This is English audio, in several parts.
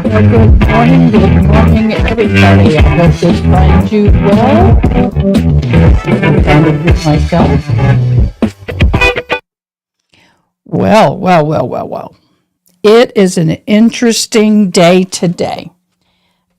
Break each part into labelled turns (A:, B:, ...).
A: Good morning, everybody. I hope this finds you well. I'm with myself. Well. It is an interesting day today.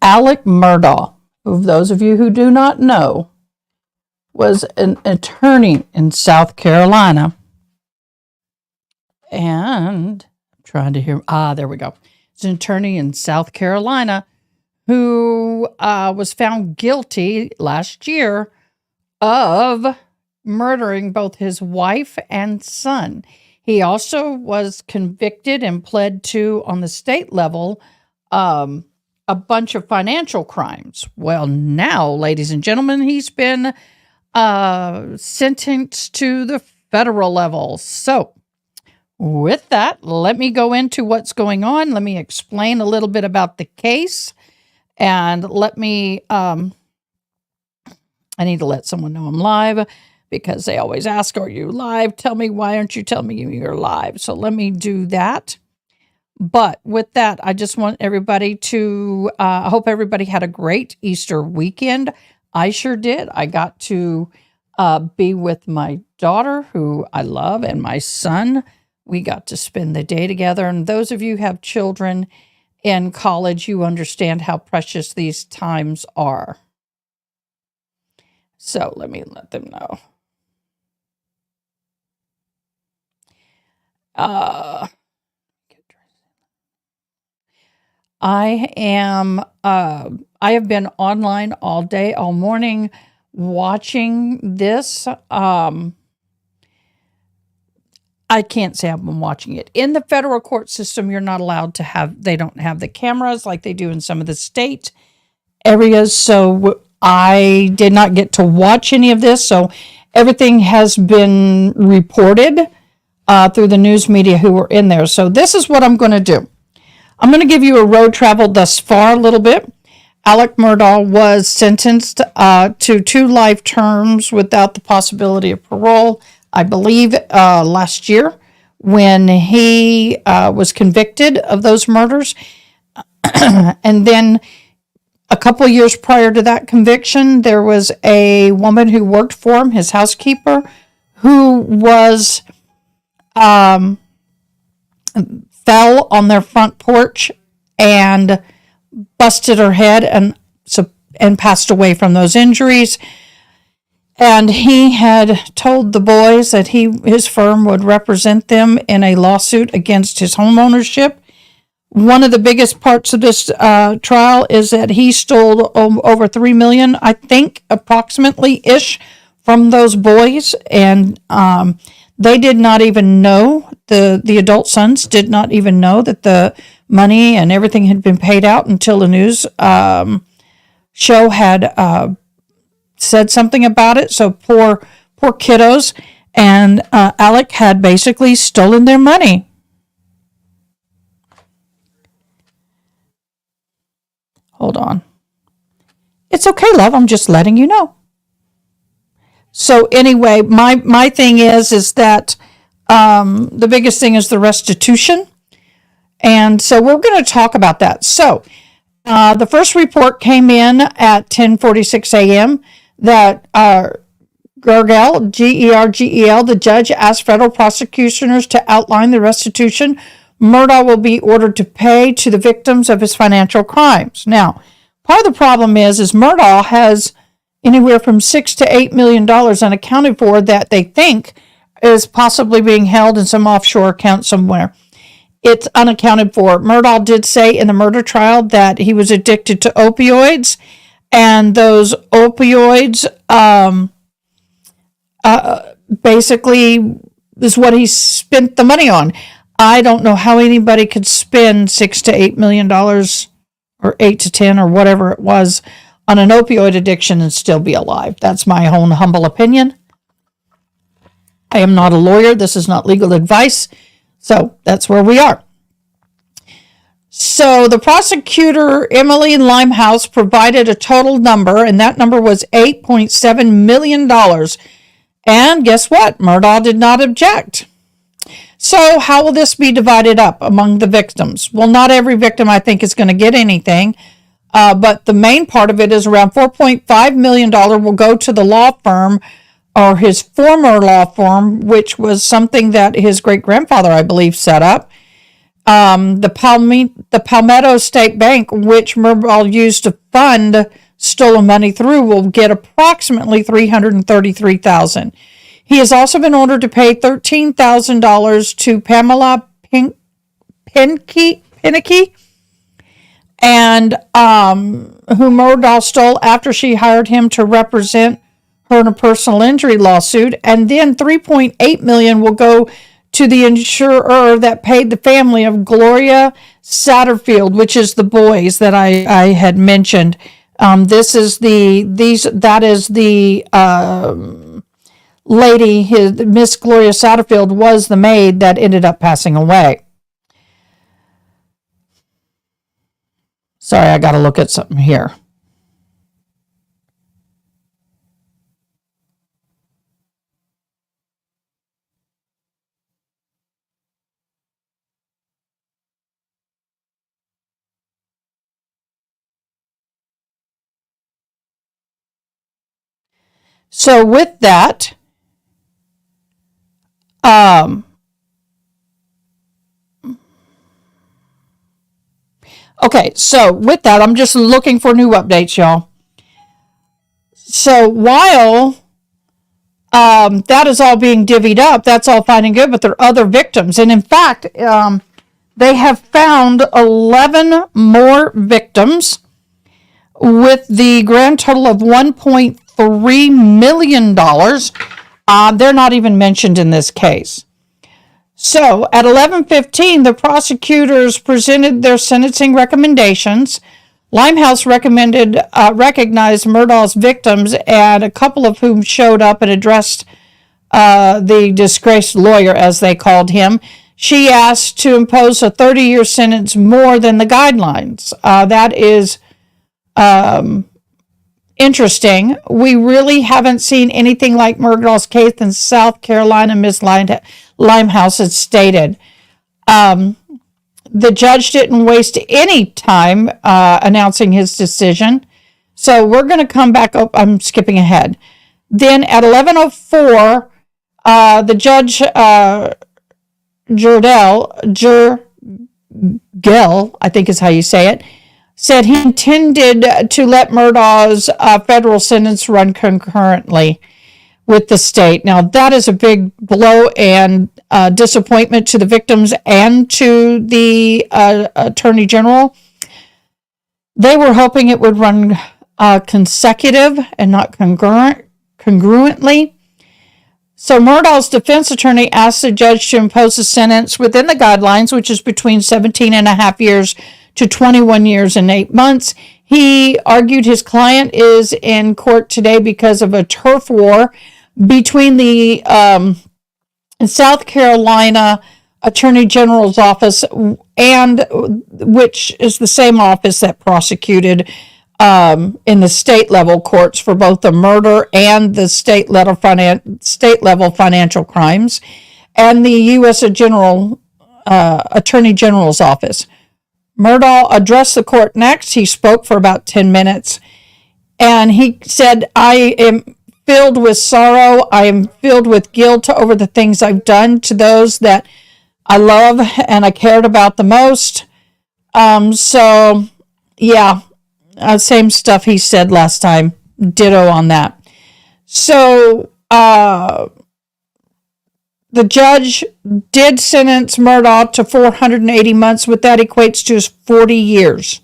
A: Alec Murdaugh, who, those of you who do not know, was an attorney in South Carolina. And I'm trying to hear. There we go. It's an attorney in South Carolina who was found guilty last year of murdering both his wife and son. He also was convicted and pled to, on the state level, a bunch of financial crimes. Well, now, ladies and gentlemen, he's been sentenced to the federal level. So, with that, let me go into what's going on. Let me explain a little bit about the case. And let me, I need to let someone know I'm live because they always ask, are you live? Tell me, why aren't you telling me you're live? So let me do that. But with that, I just want everybody to, I hope everybody had a great Easter weekend. I sure did. I got to be with my daughter, who I love, and my son. We got to spend the day together. And those of you who have children in college, you understand how precious these times are. So let me let them know. I have been online all day, all morning, watching this. I can't say I've been watching it. In the federal court system, you're not allowed to have, they don't have the cameras like they do in some of the state areas. So I did not get to watch any of this. So everything has been reported through the news media who were in there. So this is what I'm going to do. I'm going to give you a road travel thus far a little bit. Alec Murdaugh was sentenced to 2 life terms without the possibility of parole, I believe, last year when he was convicted of those murders. And then a couple years prior to that conviction, there was a woman who worked for him, his housekeeper, who was fell on their front porch and busted her head and passed away from those injuries. And he had told the boys that his firm would represent them in a lawsuit against his home ownership. One of the biggest parts of this trial is that he stole over $3 million, I think, approximately-ish, from those boys. And they did not even know, the adult sons did not even know that the money and everything had been paid out until the news show had said something about it. So poor kiddos. And Alec had basically stolen their money. Hold on. It's okay, love. I'm just letting you know. So anyway, my thing is that the biggest thing is the restitution. And so we're going to talk about that. So the first report came in at 10:46 a.m. that Gergel, Gergel, the judge asked federal prosecutors to outline the restitution Murdaugh will be ordered to pay to the victims of his financial crimes. Now, part of the problem is Murdaugh has anywhere from $6 to $8 million unaccounted for that they think is possibly being held in some offshore account somewhere. It's unaccounted for. Murdaugh did say in the murder trial that he was addicted to opioids, and those opioids basically is what he spent the money on. I don't know how anybody could spend $6 to $8 million or 8 to 10 or whatever it was on an opioid addiction and still be alive. That's my own humble opinion. I am not a lawyer. This is not legal advice. So that's where we are. So the prosecutor, Emily Limehouse, provided a total number, and that number was $8.7 million. And guess what? Murdaugh did not object. So how will this be divided up among the victims? Well, not every victim, I think, is going to get anything. But the main part of it is around $4.5 million will go to the law firm, or his former law firm, which was something that his great-grandfather, I believe, set up. The Palmetto State Bank, which Murdaugh used to fund stolen money through, will get approximately $333,000. He has also been ordered to pay $13,000 to Pamela Pinnicky, and who Murdaugh stole after she hired him to represent her in a personal injury lawsuit, and then $3.8 million will go to the insurer that paid the family of Gloria Satterfield, which is the boys that I had mentioned. That is the lady, Miss Gloria Satterfield was the maid that ended up passing away. Sorry, I got to look at something here. So with that, okay, so with that, I'm just looking for new updates, y'all. So while that is all being divvied up, that's all fine and good, but there are other victims. And in fact, they have found 11 more victims with the grand total of $1.3 million. They're not even mentioned in this case. So at 11:15, the prosecutors presented their sentencing recommendations. Limehouse recognized Murdaugh's victims, and a couple of whom showed up and addressed the disgraced lawyer, as they called him. She asked to impose a 30-year sentence more than the guidelines. That is interesting. We really haven't seen anything like Murdaugh's case in South Carolina, Ms. Limehouse had stated. The judge didn't waste any time announcing his decision. So we're going to come back up. I'm skipping ahead. Then at 11:04, the judge, Jurgel, I think is how you say it, said he intended to let Murdaugh's federal sentence run concurrently with the state. Now, that is a big blow and disappointment to the victims and to the Attorney General. They were hoping it would run consecutive and not congruently. So Murdaugh's defense attorney asked the judge to impose a sentence within the guidelines, which is between 17 and a half years to 21 years and 8 months. He argued his client is in court today because of a turf war between the South Carolina Attorney General's office, and which is the same office that prosecuted in the state level courts for both the murder and the state level financial crimes, and the U.S. Attorney General's office. Murdaugh addressed the court next. He spoke for about 10 minutes, and he said, "I am filled with sorrow. I am filled with guilt over the things I've done to those that I love and I cared about the most." Same stuff he said last time. Ditto on that. So, the judge did sentence Murdaugh to 480 months, what that equates to is 40 years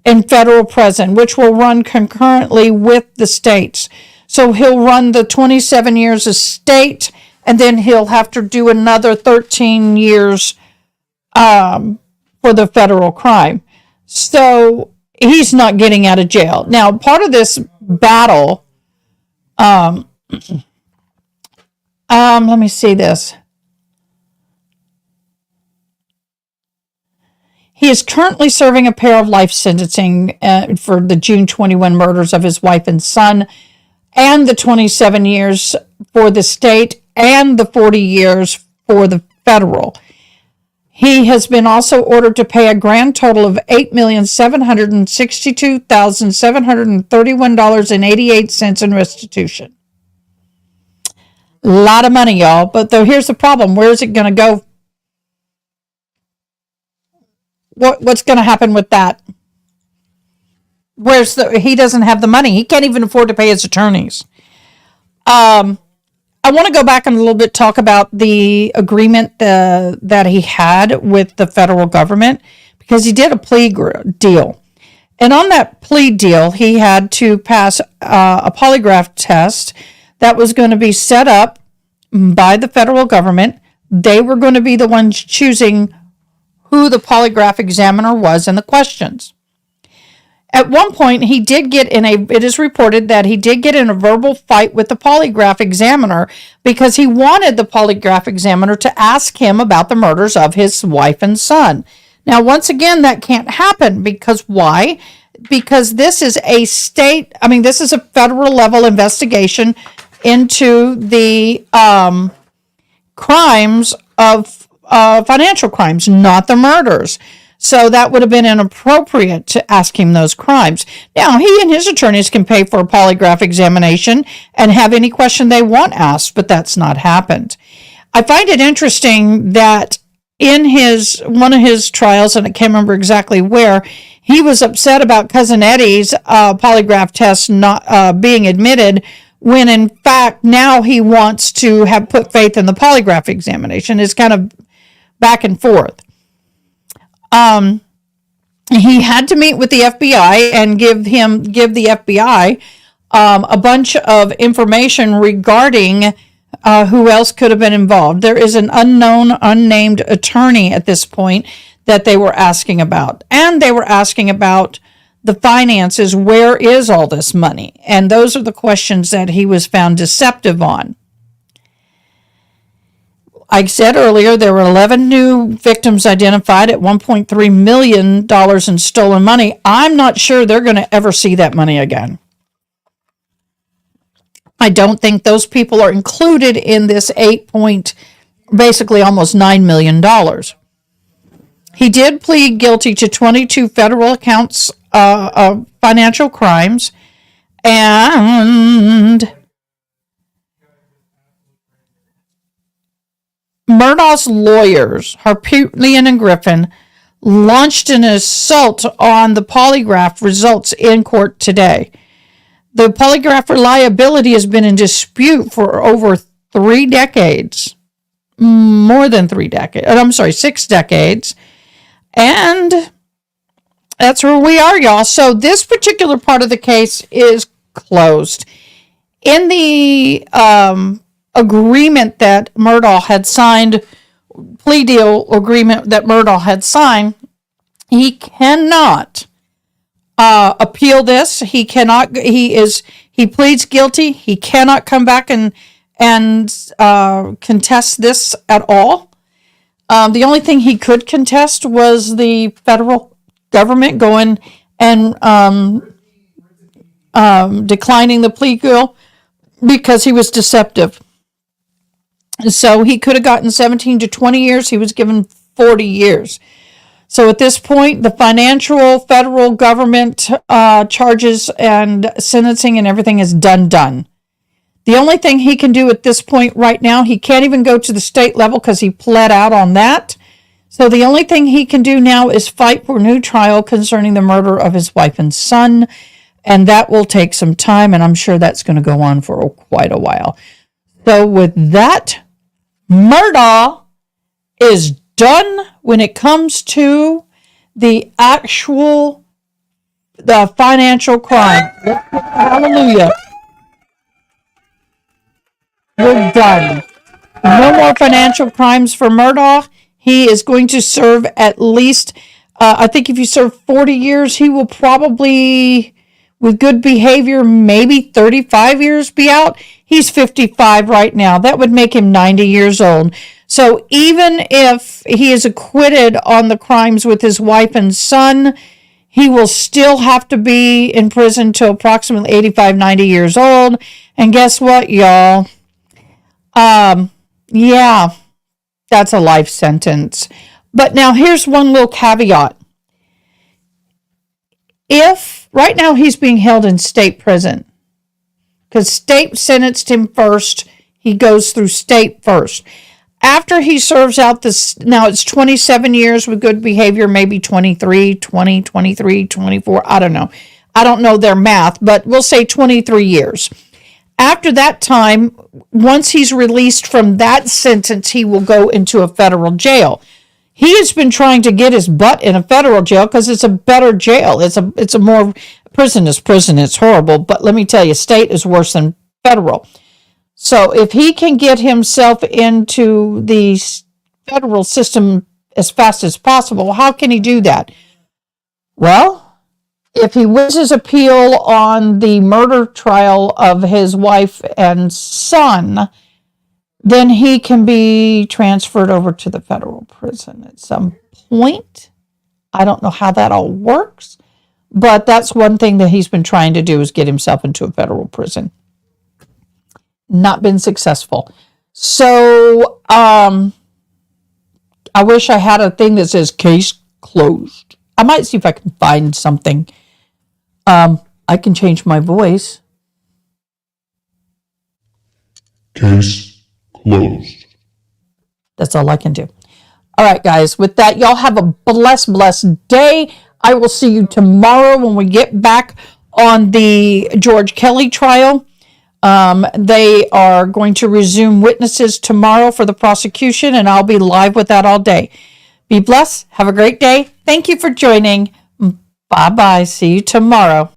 A: in federal prison, which will run concurrently with the states. So he'll run the 27 years as state, and then he'll have to do another 13 years for the federal crime. So he's not getting out of jail. Now, part of this battle, let me see this. He is currently serving a pair of life sentencing for the June 21 murders of his wife and son, and the 27 years for the state, and the 40 years for the federal. He has been also ordered to pay a grand total of $8,762,731.88 in restitution. A lot of money, y'all. But though, here's the problem. Where is it going to go? What's going to happen with that? He doesn't have the money. He can't even afford to pay his attorneys. I want to go back and a little bit talk about the agreement that he had with the federal government, because he did a plea deal. And on that plea deal, he had to pass a polygraph test that was going to be set up by the federal government. They were going to be the ones choosing who the polygraph examiner was and the questions. At one point, it is reported that he did get in a verbal fight with the polygraph examiner because he wanted the polygraph examiner to ask him about the murders of his wife and son. Now, once again, that can't happen because why? Because this is this is a federal level investigation into the crimes of financial crimes, not the murders. So that would have been inappropriate to ask him those crimes. Now, he and his attorneys can pay for a polygraph examination and have any question they want asked, but that's not happened. I find it interesting that in one of his trials, and I can't remember exactly where, he was upset about Cousin Eddie's polygraph test not being admitted, when in fact now he wants to have put faith in the polygraph examination. It's kind of back and forth. He had to meet with the FBI and give the FBI a bunch of information regarding who else could have been involved. There is an unnamed attorney at this point that they were asking about. And they were asking about the finances. Where is all this money? And those are the questions that he was found deceptive on. I said earlier, there were 11 new victims identified at $1.3 million in stolen money. I'm not sure they're going to ever see that money again. I don't think those people are included in this basically almost $9 million. He did plead guilty to 22 federal counts of financial crimes, and Murdaugh's lawyers, Harpootlian and Griffin, launched an assault on the polygraph results in court today. The polygraph reliability has been in dispute for over 3 decades. More than 3 decades. 6 decades. And that's where we are, y'all. So this particular part of the case is closed. In the agreement that Murdaugh had signed, plea deal agreement that Murdaugh had signed, he cannot appeal this. He cannot. He pleads guilty. He cannot come back and contest this at all. The only thing he could contest was the federal government going and declining the plea deal because he was deceptive. So he could have gotten 17 to 20 years. He was given 40 years. So at this point, the financial federal government charges and sentencing and everything is done. The only thing he can do at this point right now, he can't even go to the state level because he pled out on that. So the only thing he can do now is fight for a new trial concerning the murder of his wife and son. And that will take some time, and I'm sure that's going to go on for quite a while. So with that, Murdaugh is done when it comes to the financial crime. Hallelujah. We're done. No more financial crimes for Murdaugh. He is going to serve at least, I think if you serve 40 years, he will probably, with good behavior, maybe 35 years be out. He's 55 right now. That would make him 90 years old. So even if he is acquitted on the crimes with his wife and son, he will still have to be in prison till approximately 85, 90 years old. And guess what, y'all? Yeah. That's a life sentence. But now here's one little caveat. If right now he's being held in state prison, because state sentenced him first, he goes through state first. After he serves out this, now it's 27 years with good behavior, maybe 23, 20, 23, 24, I don't know. I don't know their math, but we'll say 23 years. After that time, once he's released from that sentence, he will go into a federal jail. He has been trying to get his butt in a federal jail because it's a better jail. It's a more, prison is prison. It's horrible. But let me tell you, state is worse than federal. So if he can get himself into the federal system as fast as possible, how can he do that? Well, if he wins his appeal on the murder trial of his wife and son, then he can be transferred over to the federal prison at some point. I don't know how that all works, but that's one thing that he's been trying to do is get himself into a federal prison. Not been successful. So I wish I had a thing that says case closed. I might see if I can find something. I can change my voice.
B: Case closed.
A: That's all I can do. All right, guys. With that, y'all have a blessed day. I will see you tomorrow when we get back on the George Kelly trial. They are going to resume witnesses tomorrow for the prosecution, and I'll be live with that all day. Be blessed. Have a great day. Thank you for joining. Bye-bye. See you tomorrow.